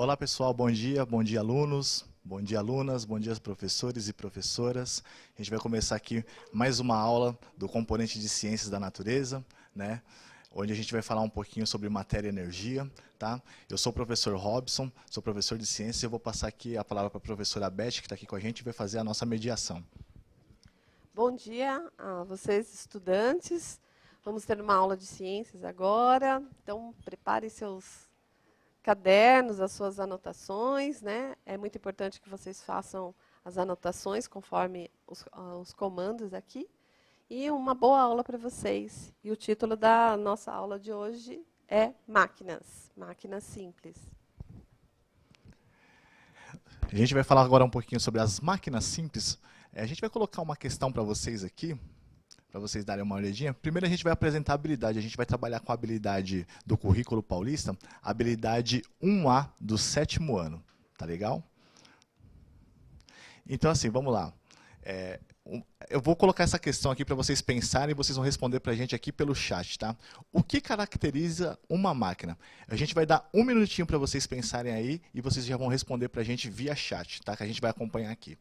Olá pessoal, bom dia alunos, bom dia alunas, bom dia professores e professoras. A gente vai começar aqui mais uma aula do componente de ciências da natureza, né? Onde a gente vai falar um pouquinho sobre matéria e energia, tá? Eu sou o professor Robson, sou professor de ciências e eu vou passar aqui a palavra para a professora Beth, que está aqui com a gente e vai fazer a nossa mediação. Bom dia a vocês, estudantes. Vamos ter uma aula de ciências agora. Então, preparem seus cadernos, as suas anotações, né? É muito importante que vocês façam as anotações conforme os comandos aqui. E uma boa aula para vocês. E o título da nossa aula de hoje é Máquinas, Máquinas Simples. A gente vai falar agora um pouquinho sobre as máquinas simples. A gente vai colocar uma questão para vocês aqui, para vocês darem uma olhadinha. Primeiro a gente vai apresentar a habilidade. A gente vai trabalhar com a habilidade do currículo paulista, habilidade 1A do 7º ano. Tá legal? Então assim, vamos lá. Eu vou colocar essa questão aqui para vocês pensarem e vocês vão responder para a gente aqui pelo chat, tá? O que caracteriza uma máquina? A gente vai dar um minutinho para vocês pensarem aí e vocês já vão responder para a gente via chat, tá? Que a gente vai acompanhar aqui.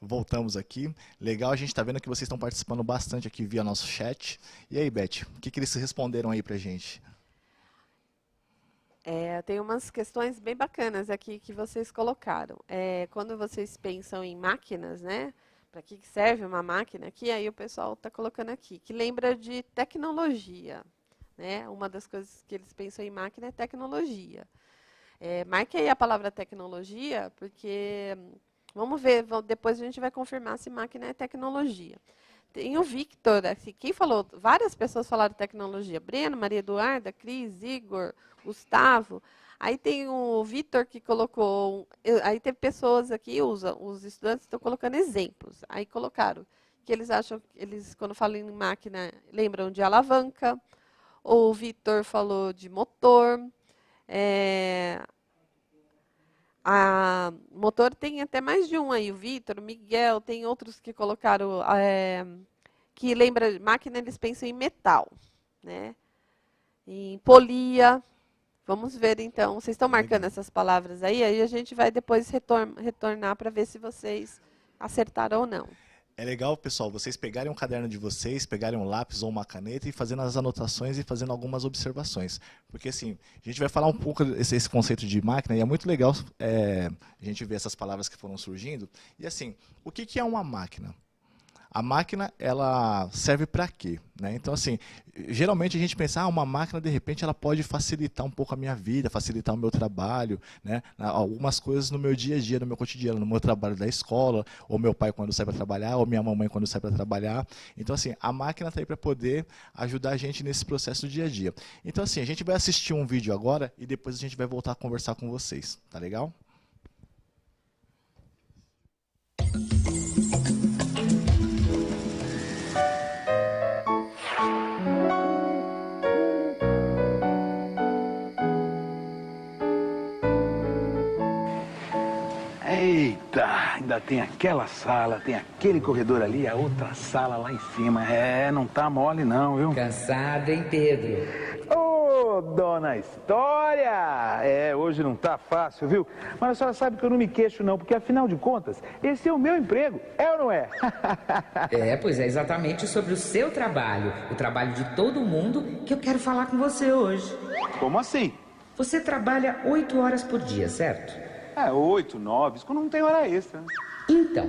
Voltamos aqui. Legal, a gente está vendo que vocês estão participando bastante aqui via nosso chat. E aí, Beth, o que eles responderam aí pra gente? Tem umas questões bem bacanas aqui que vocês colocaram. Quando vocês pensam em máquinas, né? Para que serve uma máquina aqui? Aí o pessoal está colocando aqui, que lembra de tecnologia. Né? Uma das coisas que eles pensam em máquina é tecnologia. Marque aí a palavra tecnologia, porque vamos ver, depois a gente vai confirmar se máquina é tecnologia. Tem o Victor, assim, quem falou? Várias pessoas falaram tecnologia. Breno, Maria Eduarda, Cris, Igor, Gustavo. Aí tem o Vitor que colocou. Aí teve pessoas aqui, os estudantes estão colocando exemplos. Aí colocaram que eles acham, eles quando falam em máquina, lembram de alavanca. O Vitor falou de motor. Motor tem até mais de um aí, o Vitor, o Miguel, tem outros que colocaram, que lembra, máquina eles pensam em metal, né? Em polia. Vamos ver então, vocês estão marcando essas palavras aí a gente vai depois retornar para ver se vocês acertaram ou não. É legal, pessoal, vocês pegarem um caderno de vocês, pegarem um lápis ou uma caneta e fazendo as anotações e fazendo algumas observações. Porque, assim, a gente vai falar um pouco esse conceito de máquina e é muito legal a gente ver essas palavras que foram surgindo. E, assim, o que é uma máquina? A máquina, ela serve para quê? Né? Então, assim, geralmente a gente pensa, uma máquina, de repente, ela pode facilitar um pouco a minha vida, facilitar o meu trabalho, né? Algumas coisas no meu dia a dia, no meu cotidiano, no meu trabalho da escola, ou meu pai quando sai para trabalhar, ou minha mamãe quando sai para trabalhar. Então, assim, a máquina está aí para poder ajudar a gente nesse processo do dia a dia. Então, assim, a gente vai assistir um vídeo agora e depois a gente vai voltar a conversar com vocês. Tá legal? Eita, ainda tem aquela sala, tem aquele corredor ali, a outra sala lá em cima. É, não tá mole não, viu? Cansado, hein, Pedro? Ô, dona História! É, hoje não tá fácil, viu? Mas a senhora sabe que eu não me queixo não, porque afinal de contas, esse é o meu emprego, é ou não é? Pois é exatamente sobre o seu trabalho, o trabalho de todo mundo, que eu quero falar com você hoje. Como assim? Você trabalha 8 horas por dia, certo? 8, 9, isso quando não tem hora extra, né? Então,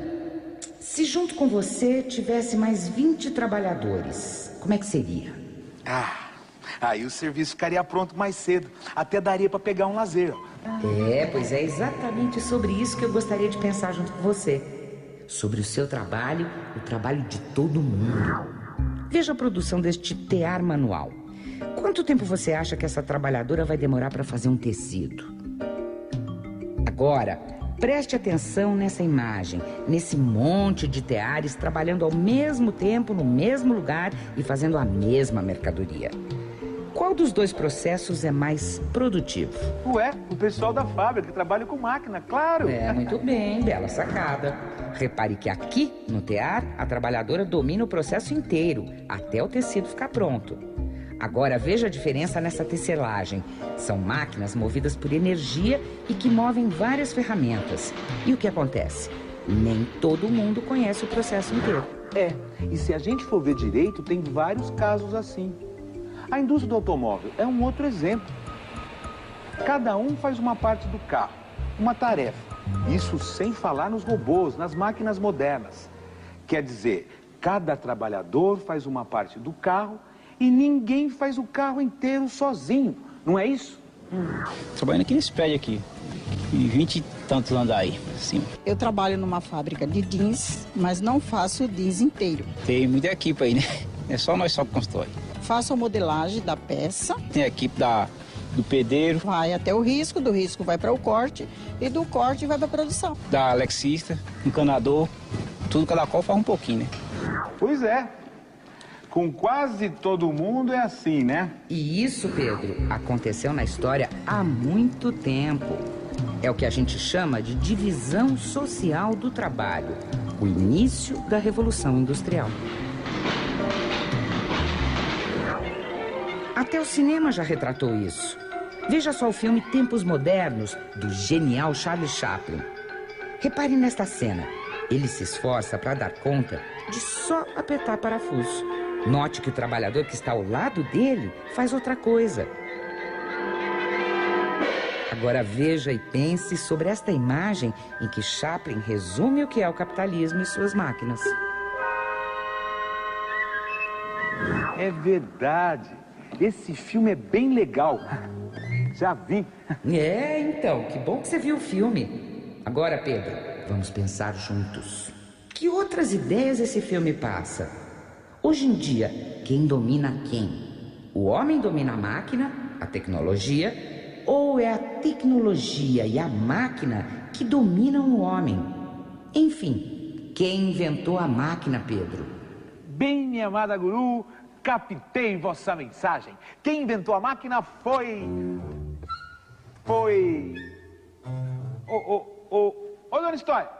se junto com você tivesse mais 20 trabalhadores, como é que seria? Aí o serviço ficaria pronto mais cedo. Até daria pra pegar um lazer, ó. Pois é exatamente sobre isso que eu gostaria de pensar junto com você. Sobre o seu trabalho, o trabalho de todo mundo. Veja a produção deste tear manual. Quanto tempo você acha que essa trabalhadora vai demorar para fazer um tecido? Agora, preste atenção nessa imagem, nesse monte de teares trabalhando ao mesmo tempo, no mesmo lugar e fazendo a mesma mercadoria. Qual dos dois processos é mais produtivo? Ué, o pessoal da fábrica que trabalha com máquina, claro. Muito bem, bela sacada. Repare que aqui, no tear, a trabalhadora domina o processo inteiro, até o tecido ficar pronto. Agora veja a diferença nessa tecelagem. São máquinas movidas por energia e que movem várias ferramentas. E o que acontece? Nem todo mundo conhece o processo inteiro. E se a gente for ver direito, tem vários casos assim. A indústria do automóvel é um outro exemplo. Cada um faz uma parte do carro, uma tarefa. Isso sem falar nos robôs, nas máquinas modernas. Quer dizer, cada trabalhador faz uma parte do carro e ninguém faz o carro inteiro sozinho, não é isso? Trabalhando aqui nesse prédio aqui, e 20 e tantos andares, assim. Eu trabalho numa fábrica de jeans, mas não faço o jeans inteiro. Tem muita equipe aí, né? É só nós só que constrói. Faço a modelagem da peça. Tem a equipe do pedreiro. Vai até o risco, do risco vai para o corte e do corte vai para a produção. Da alexista, encanador, tudo cada qual faz um pouquinho, né? Pois é. Com quase todo mundo é assim, né? E isso, Pedro, aconteceu na história há muito tempo. É o que a gente chama de divisão social do trabalho, o início da Revolução Industrial. Até o cinema já retratou isso. Veja só o filme Tempos Modernos, do genial Charlie Chaplin. Repare nesta cena. Ele se esforça para dar conta de só apertar parafuso. Note que o trabalhador que está ao lado dele faz outra coisa. Agora veja e pense sobre esta imagem em que Chaplin resume o que é o capitalismo e suas máquinas. É verdade. Esse filme é bem legal. Já vi. Então, que bom que você viu o filme. Agora, Pedro, vamos pensar juntos. Que outras ideias esse filme passa? Hoje em dia, quem domina quem? O homem domina a máquina, a tecnologia, ou é a tecnologia e a máquina que dominam o homem? Enfim, quem inventou a máquina, Pedro? Bem, minha amada guru, captei vossa mensagem. Quem inventou a máquina foi... Ô, dona História.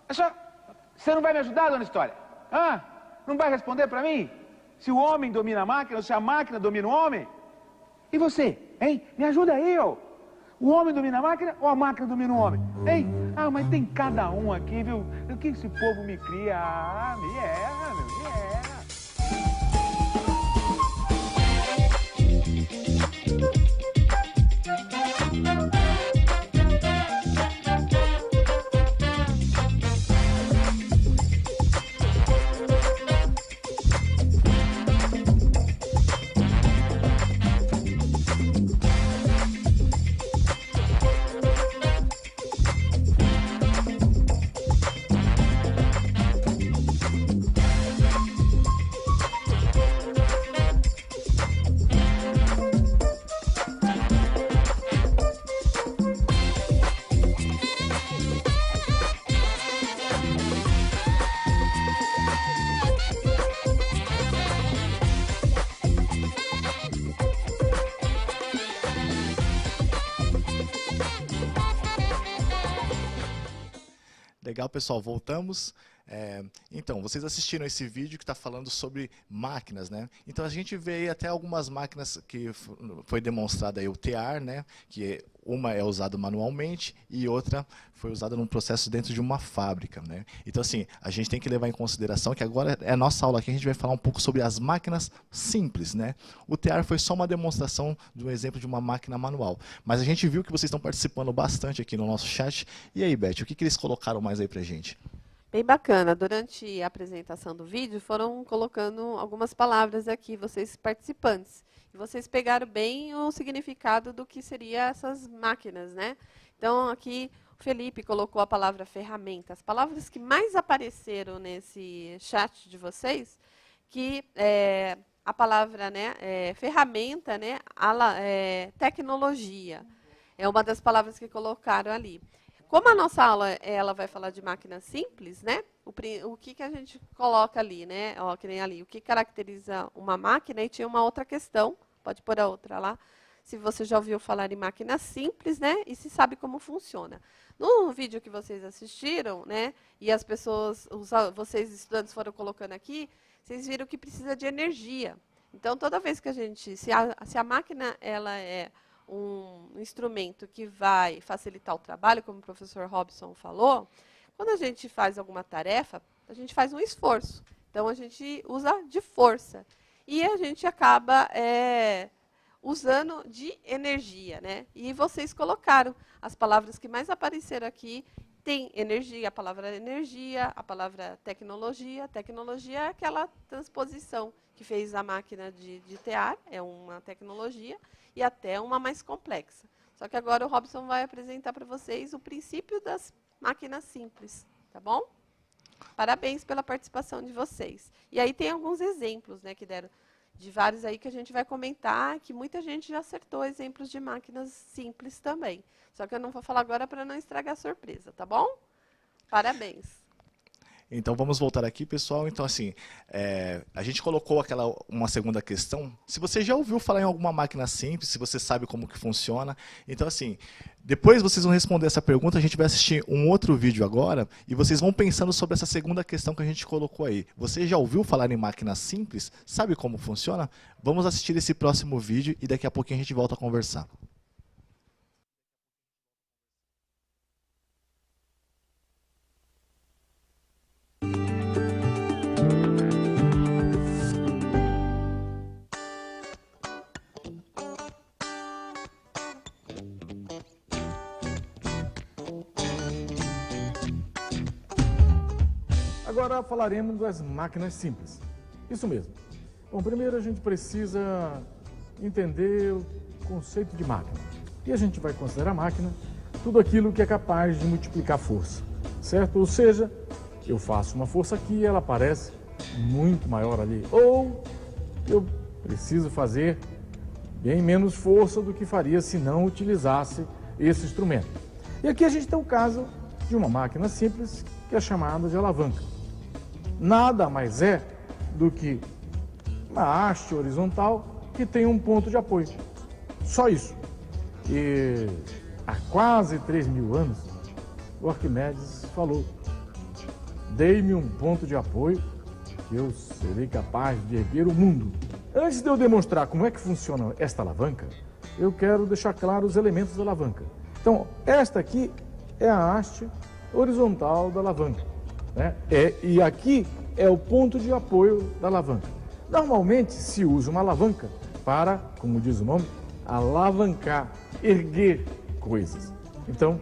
Você não vai me ajudar, dona História? Não vai responder pra mim? Se o homem domina a máquina ou se a máquina domina o homem? E você, hein? Me ajuda aí, ó. O homem domina a máquina ou a máquina domina o homem? Hein? Ah, mas tem cada um aqui, viu? O que esse povo me cria? Ah, me erra, meu, me erra. Legal, pessoal, voltamos. Então, vocês assistiram esse vídeo que está falando sobre máquinas, né? Então, a gente vê aí até algumas máquinas que foi demonstrada aí o TEAR, né? Que uma é usada manualmente e outra foi usada num processo dentro de uma fábrica, né? Então, assim, a gente tem que levar em consideração que agora é a nossa aula aqui, a gente vai falar um pouco sobre as máquinas simples, né? O TEAR foi só uma demonstração de um exemplo de uma máquina manual. Mas a gente viu que vocês estão participando bastante aqui no nosso chat. E aí, Beth, o que eles colocaram mais aí pra gente? Bem bacana. Durante a apresentação do vídeo, foram colocando algumas palavras aqui, vocês participantes. E vocês pegaram bem o significado do que seriam essas máquinas, né? Então, aqui, o Felipe colocou a palavra ferramenta. As palavras que mais apareceram nesse chat de vocês, que a palavra, né, ferramenta, né, tecnologia. É uma das palavras que colocaram ali. Como a nossa aula ela vai falar de máquinas simples, né? O que a gente coloca ali, né? Ó, que nem ali, o que caracteriza uma máquina, e tinha uma outra questão, pode pôr a outra lá, se você já ouviu falar em máquinas simples, né? E se sabe como funciona. No vídeo que vocês assistiram, né? E as pessoas, vocês estudantes foram colocando aqui, vocês viram que precisa de energia. Então, toda vez que a gente, se a máquina ela é um instrumento que vai facilitar o trabalho, como o professor Robson falou, quando a gente faz alguma tarefa, a gente faz um esforço. Então, a gente usa de força. E a gente acaba usando de energia, né? E vocês colocaram as palavras que mais apareceram aqui. Tem energia, a palavra energia, a palavra tecnologia. Tecnologia é aquela transposição que fez a máquina de TEAR, é uma tecnologia, e até uma mais complexa. Só que agora o Robson vai apresentar para vocês o princípio das máquinas simples, tá bom? Parabéns pela participação de vocês. E aí tem alguns exemplos, né, que deram de vários aí que a gente vai comentar, que muita gente já acertou exemplos de máquinas simples também. Só que eu não vou falar agora para não estragar a surpresa, tá bom? Parabéns. Então, vamos voltar aqui, pessoal. Então, assim, a gente colocou uma segunda questão. Se você já ouviu falar em alguma máquina simples, se você sabe como que funciona. Então, assim, depois vocês vão responder essa pergunta, a gente vai assistir um outro vídeo agora, e vocês vão pensando sobre essa segunda questão que a gente colocou aí. Você já ouviu falar em máquinas simples? Sabe como funciona? Vamos assistir esse próximo vídeo e daqui a pouquinho a gente volta a conversar. Agora falaremos das máquinas simples. Isso mesmo. Bom, primeiro a gente precisa entender o conceito de máquina. E a gente vai considerar máquina tudo aquilo que é capaz de multiplicar força, certo? Ou seja, eu faço uma força aqui e ela aparece muito maior ali. Ou eu preciso fazer bem menos força do que faria se não utilizasse esse instrumento. E aqui a gente tem o caso de uma máquina simples que é chamada de alavanca. Nada mais é do que uma haste horizontal que tem um ponto de apoio. Só isso. E há quase 3.000 anos, o Arquimedes falou: dei-me um ponto de apoio que eu serei capaz de erguer o mundo. Antes de eu demonstrar como é que funciona esta alavanca, eu quero deixar claro os elementos da alavanca. Então, esta aqui é a haste horizontal da alavanca, né? E aqui é o ponto de apoio da alavanca. Normalmente se usa uma alavanca para, como diz o nome, alavancar, erguer coisas. Então,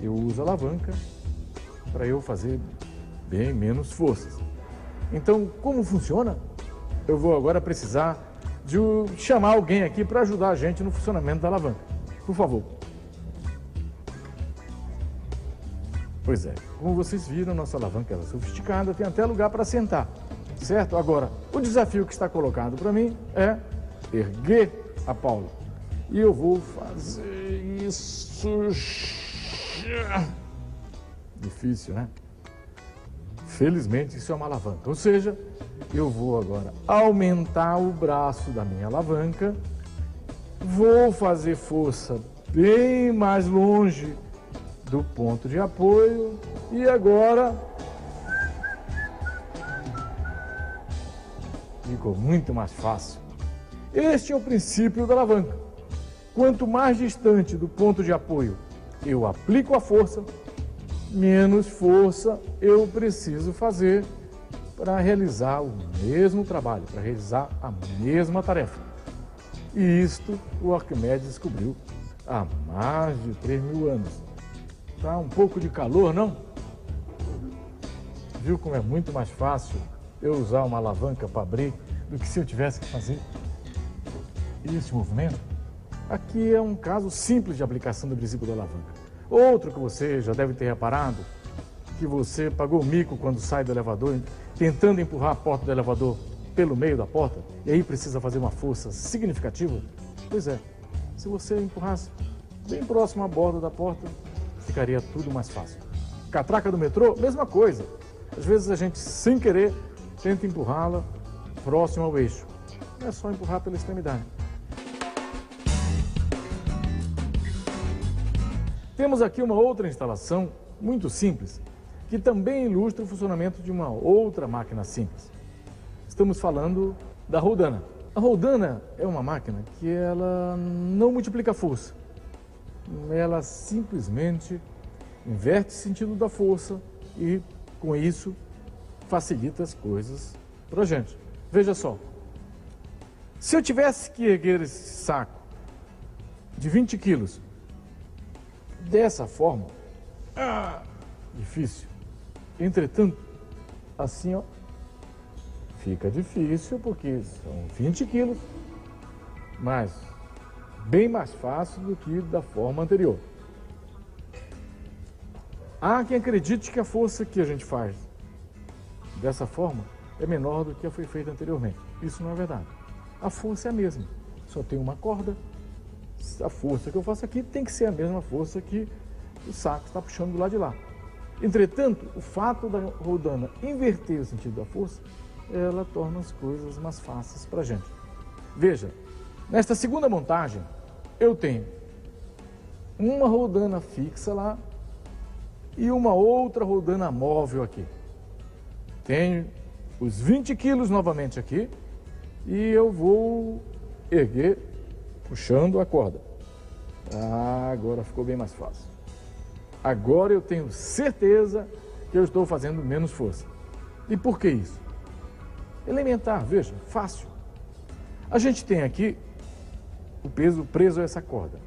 eu uso a alavanca para eu fazer bem menos forças. Então, como funciona? Eu vou agora precisar de chamar alguém aqui para ajudar a gente no funcionamento da alavanca. Por favor. Pois é, como vocês viram, nossa alavanca é sofisticada, tem até lugar para sentar, certo? Agora, o desafio que está colocado para mim é erguer a Paula. E eu vou fazer isso... Difícil, né? Felizmente, isso é uma alavanca. Ou seja, eu vou agora aumentar o braço da minha alavanca, vou fazer força bem mais longe do ponto de apoio e agora ficou muito mais fácil. Este é o princípio da alavanca. Quanto mais distante do ponto de apoio eu aplico a força, menos força eu preciso fazer para realizar o mesmo trabalho, para realizar a mesma tarefa. E isto o Arquimedes descobriu há mais de 3.000 anos. Tá um pouco de calor, não? Viu como é muito mais fácil eu usar uma alavanca para abrir do que se eu tivesse que fazer esse movimento? Aqui é um caso simples de aplicação do princípio da alavanca. Outro que você já deve ter reparado, que você pagou mico quando sai do elevador, tentando empurrar a porta do elevador pelo meio da porta, e aí precisa fazer uma força significativa. Pois é, se você empurrasse bem próximo à borda da porta, ficaria tudo mais fácil. Catraca do metrô, mesma coisa. Às vezes a gente, sem querer, tenta empurrá-la próximo ao eixo. Não é só empurrar pela extremidade. Temos aqui uma outra instalação muito simples, que também ilustra o funcionamento de uma outra máquina simples. Estamos falando da roldana. A roldana é uma máquina que ela não multiplica força. Ela simplesmente inverte o sentido da força e, com isso, facilita as coisas para a gente. Veja só, se eu tivesse que erguer esse saco de 20 quilos dessa forma, difícil. Entretanto, assim, ó, fica difícil porque são 20 quilos, mas bem mais fácil do que da forma anterior. Há quem acredite que a força que a gente faz dessa forma é menor do que a foi feita anteriormente. Isso não é verdade. A força é a mesma, só tem uma corda. A força que eu faço aqui tem que ser a mesma força que o saco está puxando do lado de lá. Entretanto, o fato da roldana inverter o sentido da força, ela torna as coisas mais fáceis para a gente. Veja, nesta segunda montagem, eu tenho uma roldana fixa lá e uma outra roldana móvel aqui. Tenho os 20 quilos novamente aqui e eu vou erguer puxando a corda. Agora ficou bem mais fácil. Agora eu tenho certeza que eu estou fazendo menos força. E por que isso? Elementar, veja, fácil. A gente tem aqui o peso preso a essa corda.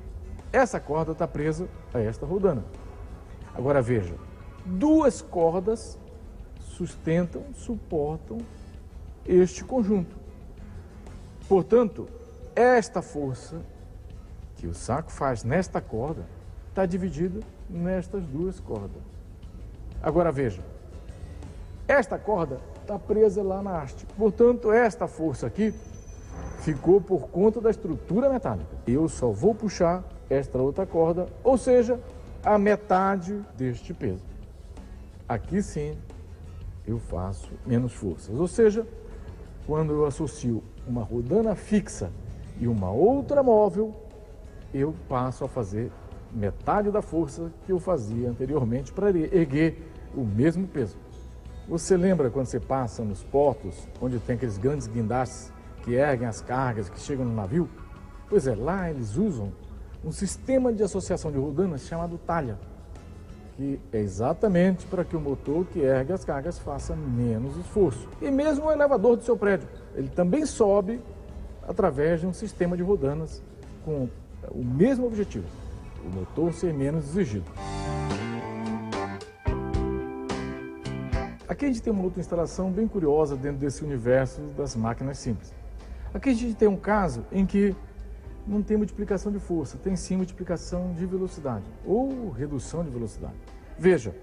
Essa corda está presa a esta roldana. Agora veja, duas cordas sustentam, suportam este conjunto. Portanto, esta força que o saco faz nesta corda está dividida nestas duas cordas. Agora veja, esta corda está presa lá na haste. Portanto, esta força aqui ficou por conta da estrutura metálica. Eu só vou puxar esta outra corda, ou seja, a metade deste peso. Aqui sim eu faço menos forças. Ou seja, quando eu associo uma roldana fixa e uma outra móvel, eu passo a fazer metade da força que eu fazia anteriormente para erguer o mesmo peso. Você lembra quando você passa nos portos, onde tem aqueles grandes guindastes que erguem as cargas, que chegam no navio? Pois é, lá eles usam um sistema de associação de rodanas chamado talha, que é exatamente para que o motor que ergue as cargas faça menos esforço. E mesmo o elevador do seu prédio, ele também sobe através de um sistema de rodanas com o mesmo objetivo, o motor ser menos exigido. Aqui a gente tem uma outra instalação bem curiosa dentro desse universo das máquinas simples. Aqui a gente tem um caso em que não tem multiplicação de força, tem sim multiplicação de velocidade ou redução de velocidade. Veja,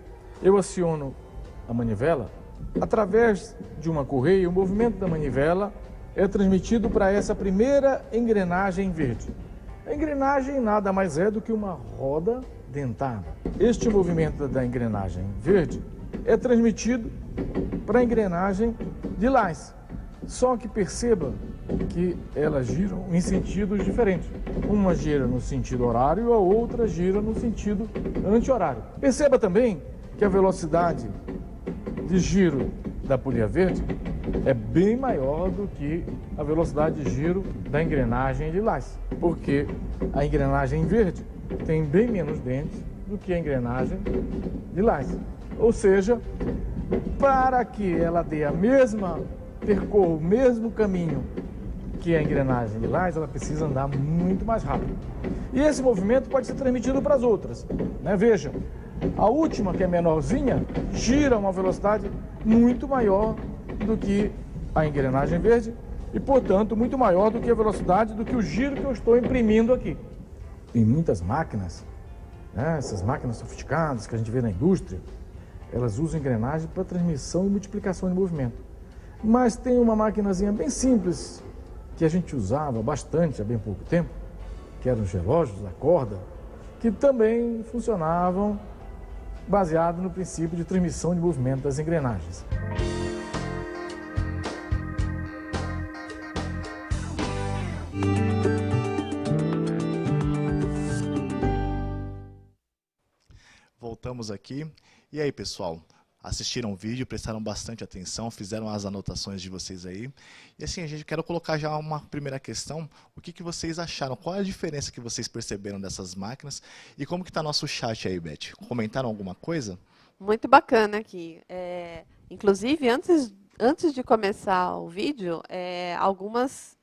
eu aciono a manivela, através de uma correia, o movimento da manivela é transmitido para essa primeira engrenagem verde. A engrenagem nada mais é do que uma roda dentada. Este movimento da engrenagem verde é transmitido para a engrenagem de lilás. Só que perceba que elas giram em sentidos diferentes. Uma gira no sentido horário, a outra gira no sentido anti-horário. Perceba também que a velocidade de giro da polia verde é bem maior do que a velocidade de giro da engrenagem lilás, porque a engrenagem verde tem bem menos dentes do que a engrenagem lilás. Ou seja, para que ela dê percorra o mesmo caminho que a engrenagem lilás, ela precisa andar muito mais rápido. E esse movimento pode ser transmitido para as outras, né? Veja, a última, que é menorzinha, gira a uma velocidade muito maior do que a engrenagem verde e, portanto, muito maior do que a velocidade do que o giro que eu estou imprimindo aqui. Em muitas máquinas, né, essas máquinas sofisticadas que a gente vê na indústria, elas usam engrenagem para transmissão e multiplicação de movimento. Mas tem uma maquinazinha bem simples que a gente usava bastante há bem pouco tempo, que eram os relógios a corda, que também funcionavam baseado no princípio de transmissão de movimento das engrenagens. Voltamos aqui. E aí, pessoal? Assistiram o vídeo, prestaram bastante atenção, fizeram as anotações de vocês aí. E assim, a gente quer colocar já uma primeira questão. O que vocês acharam? Qual é a diferença que vocês perceberam dessas máquinas? E como que está nosso chat aí, Beth? Comentaram alguma coisa? Muito bacana aqui. Inclusive, antes de começar o vídeo, alguns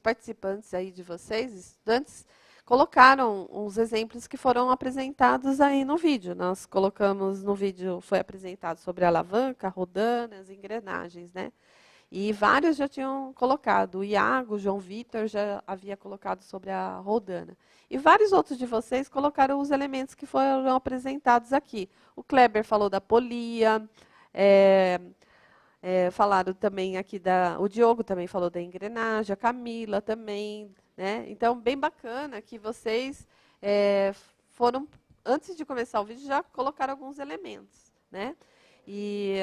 participantes aí de vocês, estudantes, colocaram uns exemplos que foram apresentados aí no vídeo. Nós colocamos no vídeo, foi apresentado sobre a alavanca, rodanas, engrenagens, né? E vários já tinham colocado. O Iago, o João Vitor já havia colocado sobre a rodana. E vários outros de vocês colocaram os elementos que foram apresentados aqui. O Kleber falou da polia, falaram também aqui o Diogo também falou da engrenagem, a Camila também, né? Então, bem bacana que vocês foram, antes de começar o vídeo, já colocaram alguns elementos, né? E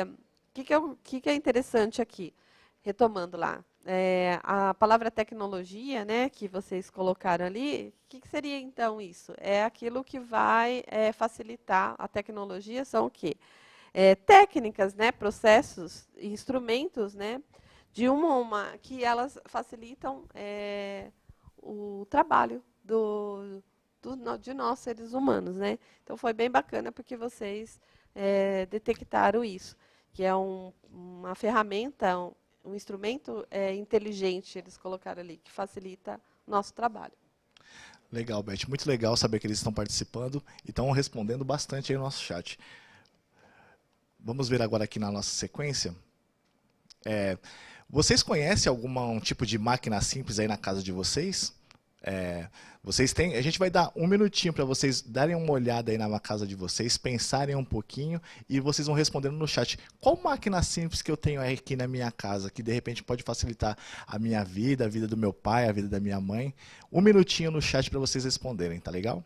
o que é interessante aqui? Retomando lá, a palavra tecnologia, né, que vocês colocaram ali, o que seria então isso? É aquilo que vai facilitar a tecnologia, são o quê? Técnicas, né, processos, instrumentos, né, de uma a uma, que elas facilitam o trabalho de nós, seres humanos, né? Então, foi bem bacana porque vocês detectaram isso, que é uma ferramenta, um instrumento inteligente, eles colocaram ali, que facilita o nosso trabalho. Legal, Beth. Muito legal saber que eles estão participando e estão respondendo bastante aí no nosso chat. Vamos ver agora aqui na nossa sequência. Vocês conhecem algum tipo de máquina simples aí na casa de vocês? Vocês têm, a gente vai dar um minutinho para vocês darem uma olhada aí na casa de vocês, pensarem um pouquinho e vocês vão respondendo no chat. Qual máquina simples que eu tenho aqui na minha casa que de repente pode facilitar a minha vida, a vida do meu pai, a vida da minha mãe? Um minutinho no chat para vocês responderem, tá legal?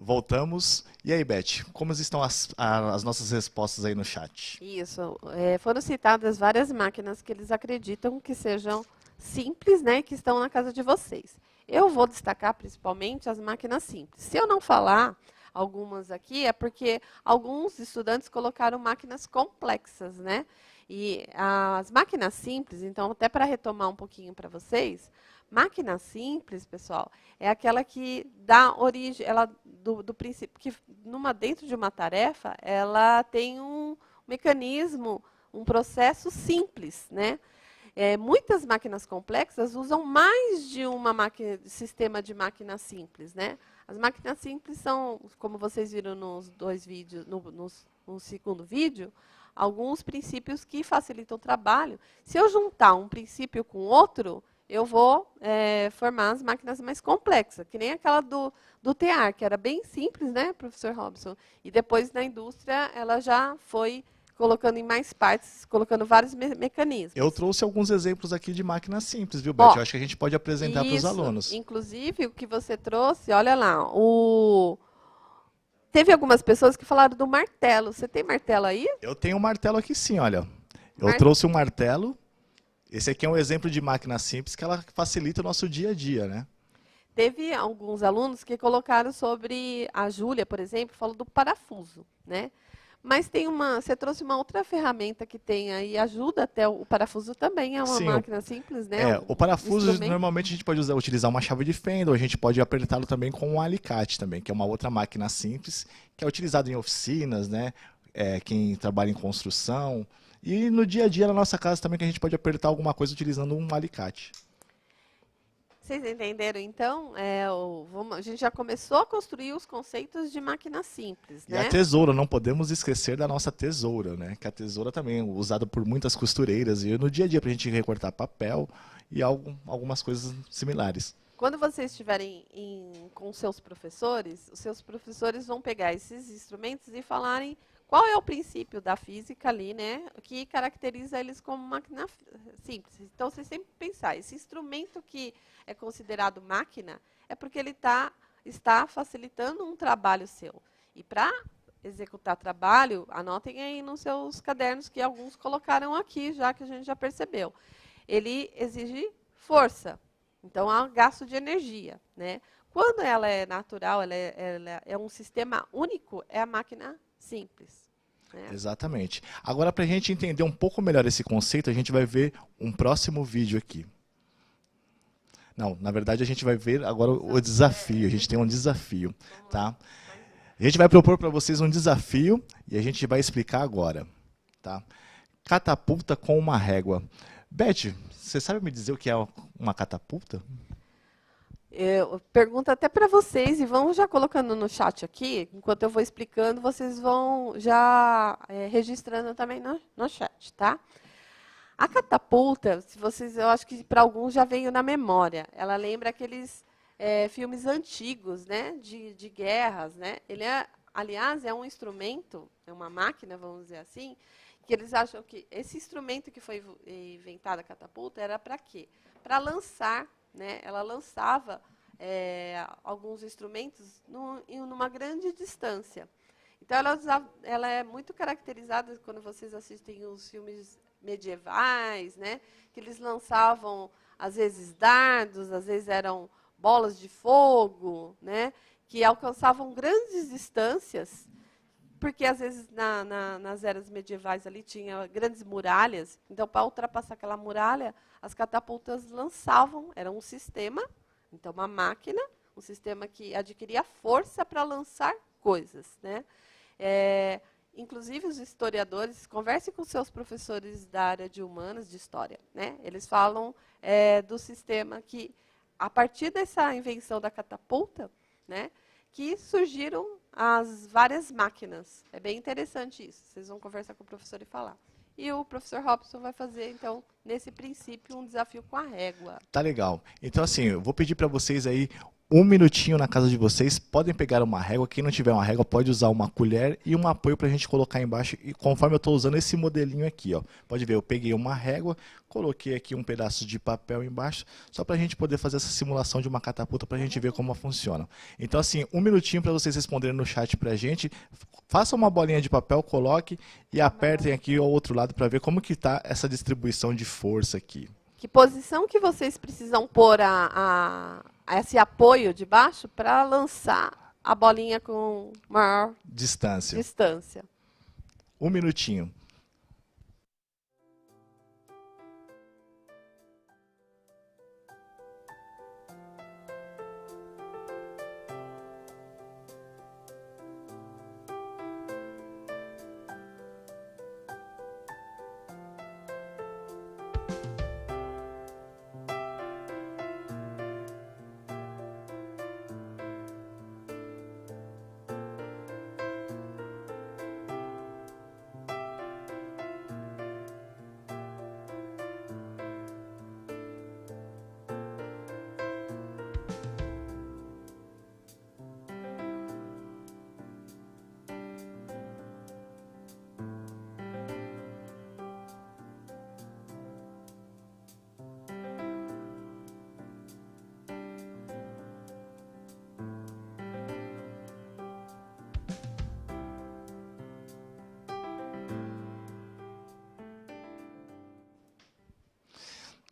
voltamos. E aí, Beth, como estão as nossas respostas aí no chat? Isso. Foram citadas várias máquinas que eles acreditam que sejam simples, né, que estão na casa de vocês. Eu vou destacar principalmente as máquinas simples. Se eu não falar algumas aqui, é porque alguns estudantes colocaram máquinas complexas, né? E as máquinas simples, então, até para retomar um pouquinho para vocês, máquina simples, pessoal, é aquela que dá origem, ela do princípio que dentro de uma tarefa, ela tem um mecanismo, um processo simples, né? Muitas máquinas complexas usam mais de uma sistema de máquina simples, né? As máquinas simples são, como vocês viram nos dois vídeos, no segundo vídeo, alguns princípios que facilitam o trabalho. Se eu juntar um princípio com outro, eu vou formar as máquinas mais complexas, que nem aquela do TEAR, que era bem simples, né, professor Robson? E depois, na indústria, ela já foi colocando em mais partes, colocando vários mecanismos. Eu trouxe alguns exemplos aqui de máquinas simples, viu, Beth? Eu acho que a gente pode apresentar para os alunos. Inclusive, o que você trouxe, olha lá, teve algumas pessoas que falaram do martelo. Você tem martelo aí? Eu tenho um martelo aqui sim, olha. Eu trouxe um martelo. Esse aqui é um exemplo de máquina simples que ela facilita o nosso dia a dia, né? Teve alguns alunos que colocaram sobre, a Júlia, por exemplo, falou do parafuso, né? Mas você trouxe uma outra ferramenta que tem aí, ajuda até o parafuso também, é uma máquina simples, né? O parafuso, normalmente a gente pode utilizar uma chave de fenda, ou a gente pode apertá-lo também com um alicate também, que é uma outra máquina simples, que é utilizada em oficinas, né? Quem trabalha em construção, e no dia a dia na nossa casa também, que a gente pode apertar alguma coisa utilizando um alicate. Vocês entenderam, então? A gente já começou a construir os conceitos de máquina simples, né? E a tesoura, não podemos esquecer da nossa tesoura, né? Que a tesoura também é usada por muitas costureiras e no dia a dia para a gente recortar papel e algumas coisas similares. Quando vocês estiverem com seus professores, os seus professores vão pegar esses instrumentos e falarem qual é o princípio da física ali, né, que caracteriza eles como máquina simples. Então, você sempre pensar, esse instrumento que é considerado máquina é porque ele está facilitando um trabalho seu. E para executar trabalho, anotem aí nos seus cadernos, que alguns colocaram aqui, já que a gente já percebeu. Ele exige força, então há um gasto de energia, né? Quando ela é natural, ela é um sistema único, é a máquina simples. Né? Exatamente. Agora, para a gente entender um pouco melhor esse conceito, a gente vai ver um próximo vídeo aqui. Não, na verdade, a gente vai ver agora o desafio. A gente tem um desafio, tá? A gente vai propor para vocês um desafio e a gente vai explicar agora, tá? Catapulta com uma régua. Beth, você sabe me dizer o que é uma catapulta? Eu pergunto até para vocês, e vão já colocando no chat aqui, enquanto eu vou explicando, vocês vão já registrando também no chat, tá? A catapulta, eu acho que para alguns já veio na memória, ela lembra aqueles filmes antigos, né, de guerras, né? Ele aliás, é um instrumento, é uma máquina, vamos dizer assim, que eles acham que esse instrumento que foi inventado, a catapulta, era para quê? Para lançar, né? Ela lançava alguns instrumentos numa grande distância. Então, ela é muito caracterizada quando vocês assistem os filmes medievais, né? Que eles lançavam, às vezes, dardos, às vezes eram bolas de fogo, né? Que alcançavam grandes distâncias, porque, às vezes, nas eras medievais ali tinha grandes muralhas. Então, para ultrapassar aquela muralha, as catapultas lançavam, era um sistema, então uma máquina, um sistema que adquiria força para lançar coisas, né? Inclusive os historiadores, conversem com seus professores da área de humanas, de história, né? Eles falam do sistema que, a partir dessa invenção da catapulta, né, que surgiram as várias máquinas. É bem interessante isso. Vocês vão conversar com o professor e falar. E o professor Robson vai fazer, então, nesse princípio, um desafio com a régua. Tá legal. Então, assim, eu vou pedir para vocês aí um minutinho na casa de vocês, podem pegar uma régua, quem não tiver uma régua pode usar uma colher e um apoio para a gente colocar embaixo, e conforme eu estou usando esse modelinho aqui, ó, pode ver, eu peguei uma régua, coloquei aqui um pedaço de papel embaixo, só para a gente poder fazer essa simulação de uma catapulta para a gente ver como funciona. Então assim, um minutinho para vocês responderem no chat para a gente, façam uma bolinha de papel, coloque e apertem aqui ao outro lado para ver como que está essa distribuição de força aqui. Que posição que vocês precisam pôr esse apoio de baixo para lançar a bolinha com maior distância? Um minutinho.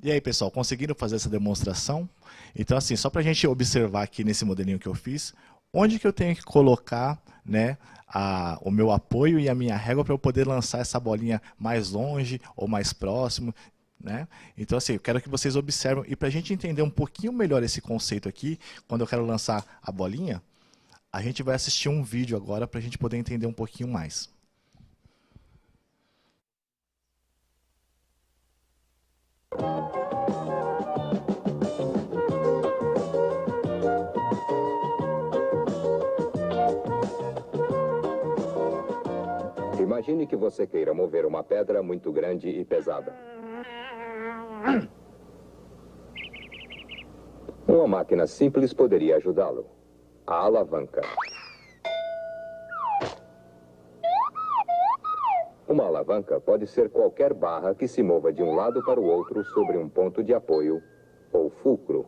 E aí, pessoal, conseguiram fazer essa demonstração? Então, assim, só para a gente observar aqui nesse modelinho que eu fiz, onde que eu tenho que colocar, né, o meu apoio e a minha régua para eu poder lançar essa bolinha mais longe ou mais próximo, né? Então, assim, eu quero que vocês observem, e para a gente entender um pouquinho melhor esse conceito aqui, quando eu quero lançar a bolinha, a gente vai assistir um vídeo agora para a gente poder entender um pouquinho mais. Imagine que você queira mover uma pedra muito grande e pesada. Uma máquina simples poderia ajudá-lo. A alavanca. Uma alavanca pode ser qualquer barra que se mova de um lado para o outro sobre um ponto de apoio ou fulcro.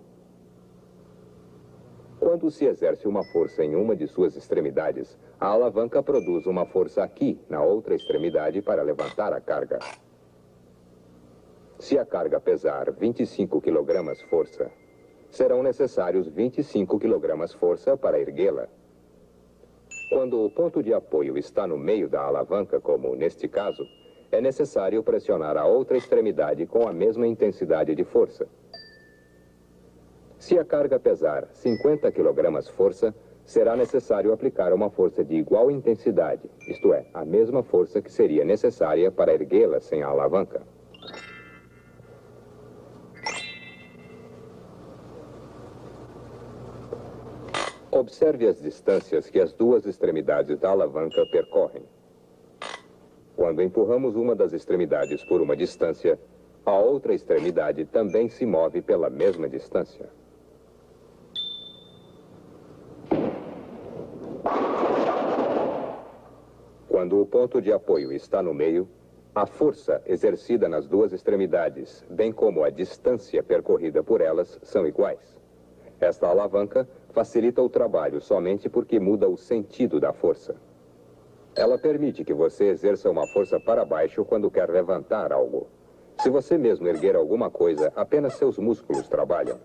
Quando se exerce uma força em uma de suas extremidades, a alavanca produz uma força aqui, na outra extremidade, para levantar a carga. Se a carga pesar 25 kg força, serão necessários 25 kg força para erguê-la. Quando o ponto de apoio está no meio da alavanca, como neste caso, é necessário pressionar a outra extremidade com a mesma intensidade de força. Se a carga pesar 50 kg força, será necessário aplicar uma força de igual intensidade, isto é, a mesma força que seria necessária para erguê-la sem a alavanca. Observe as distâncias que as duas extremidades da alavanca percorrem. Quando empurramos uma das extremidades por uma distância, a outra extremidade também se move pela mesma distância. Quando o ponto de apoio está no meio, a força exercida nas duas extremidades, bem como a distância percorrida por elas, são iguais. Esta alavanca facilita o trabalho somente porque muda o sentido da força. Ela permite que você exerça uma força para baixo quando quer levantar algo. Se você mesmo erguer alguma coisa, apenas seus músculos trabalham.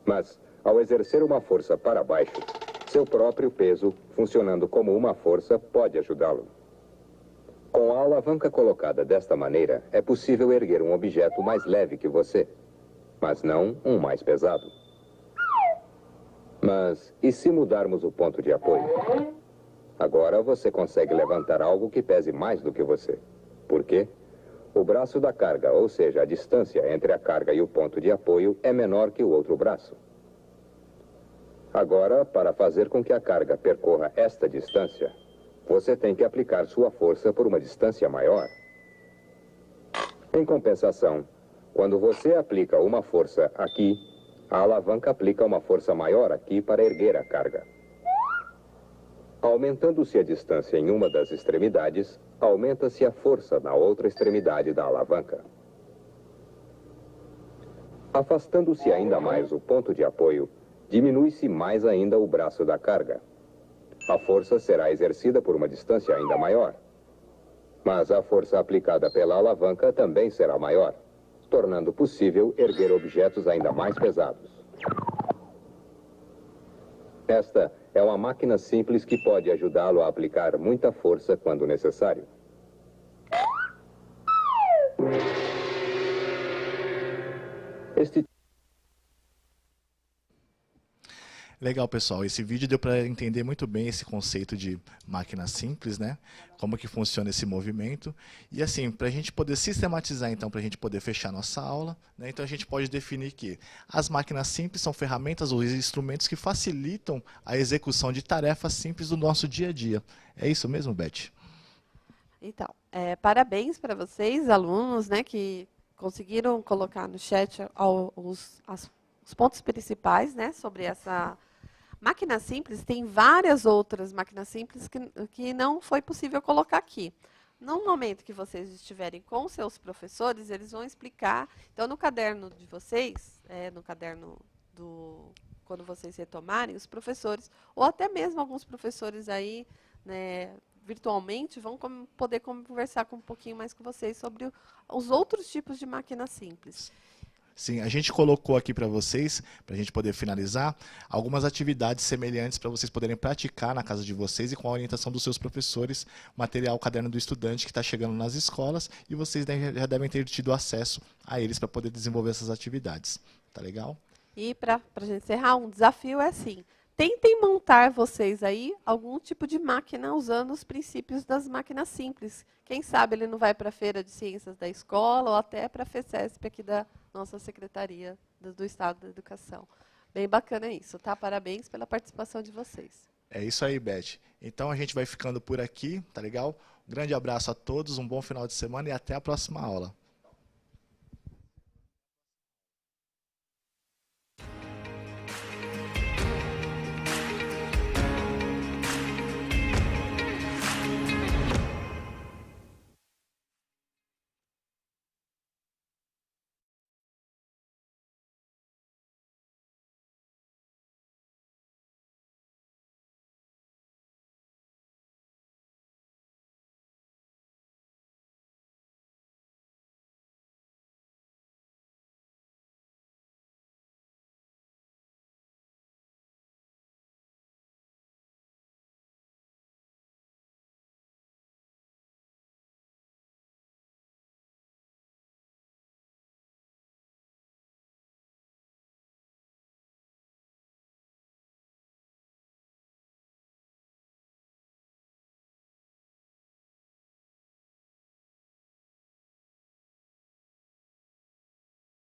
Mas, ao exercer uma força para baixo, seu próprio peso, funcionando como uma força, pode ajudá-lo. Com a alavanca colocada desta maneira, é possível erguer um objeto mais leve que você, mas não um mais pesado. Mas, e se mudarmos o ponto de apoio? Agora você consegue levantar algo que pese mais do que você. Por quê? O braço da carga, ou seja, a distância entre a carga e o ponto de apoio, é menor que o outro braço. Agora, para fazer com que a carga percorra esta distância, você tem que aplicar sua força por uma distância maior. Em compensação, quando você aplica uma força aqui, A alavanca aplica uma força maior aqui para erguer a carga. Aumentando-se a distância em uma das extremidades, aumenta-se a força na outra extremidade da alavanca. Afastando-se ainda mais o ponto de apoio, diminui-se mais ainda o braço da carga. A força será exercida por uma distância ainda maior. Mas a força aplicada pela alavanca também será maior, tornando possível erguer objetos ainda mais pesados. Esta é uma máquina simples que pode ajudá-lo a aplicar muita força quando necessário. Legal, pessoal. Esse vídeo deu para entender muito bem esse conceito de máquina simples, né? Como que funciona esse movimento. E assim, para a gente poder sistematizar, então, para a gente poder fechar nossa aula, né? Então a gente pode definir que as máquinas simples são ferramentas ou instrumentos que facilitam a execução de tarefas simples do nosso dia a dia. É isso mesmo, Beth? Então, parabéns para vocês, alunos, né, que conseguiram colocar no chat os pontos principais, né, sobre essa máquina simples. Tem várias outras máquinas simples que não foi possível colocar aqui. No momento que vocês estiverem com seus professores, eles vão explicar. Então, no caderno de vocês, no caderno quando vocês retomarem, os professores, ou até mesmo alguns professores aí, né, virtualmente, vão poder conversar um pouquinho mais com vocês sobre os outros tipos de máquinas simples. Sim, a gente colocou aqui para vocês, para a gente poder finalizar, algumas atividades semelhantes para vocês poderem praticar na casa de vocês e com a orientação dos seus professores, material Caderno do Estudante que está chegando nas escolas e vocês já devem ter tido acesso a eles para poder desenvolver essas atividades. Tá legal? E para a gente encerrar, um desafio é assim: tentem montar vocês aí algum tipo de máquina usando os princípios das máquinas simples. Quem sabe ele não vai para a Feira de Ciências da escola ou até para a FECESP aqui da nossa Secretaria do Estado da Educação. Bem bacana isso, tá? Parabéns pela participação de vocês. É isso aí, Beth. Então a gente vai ficando por aqui, tá legal? Um grande abraço a todos, um bom final de semana e até a próxima aula.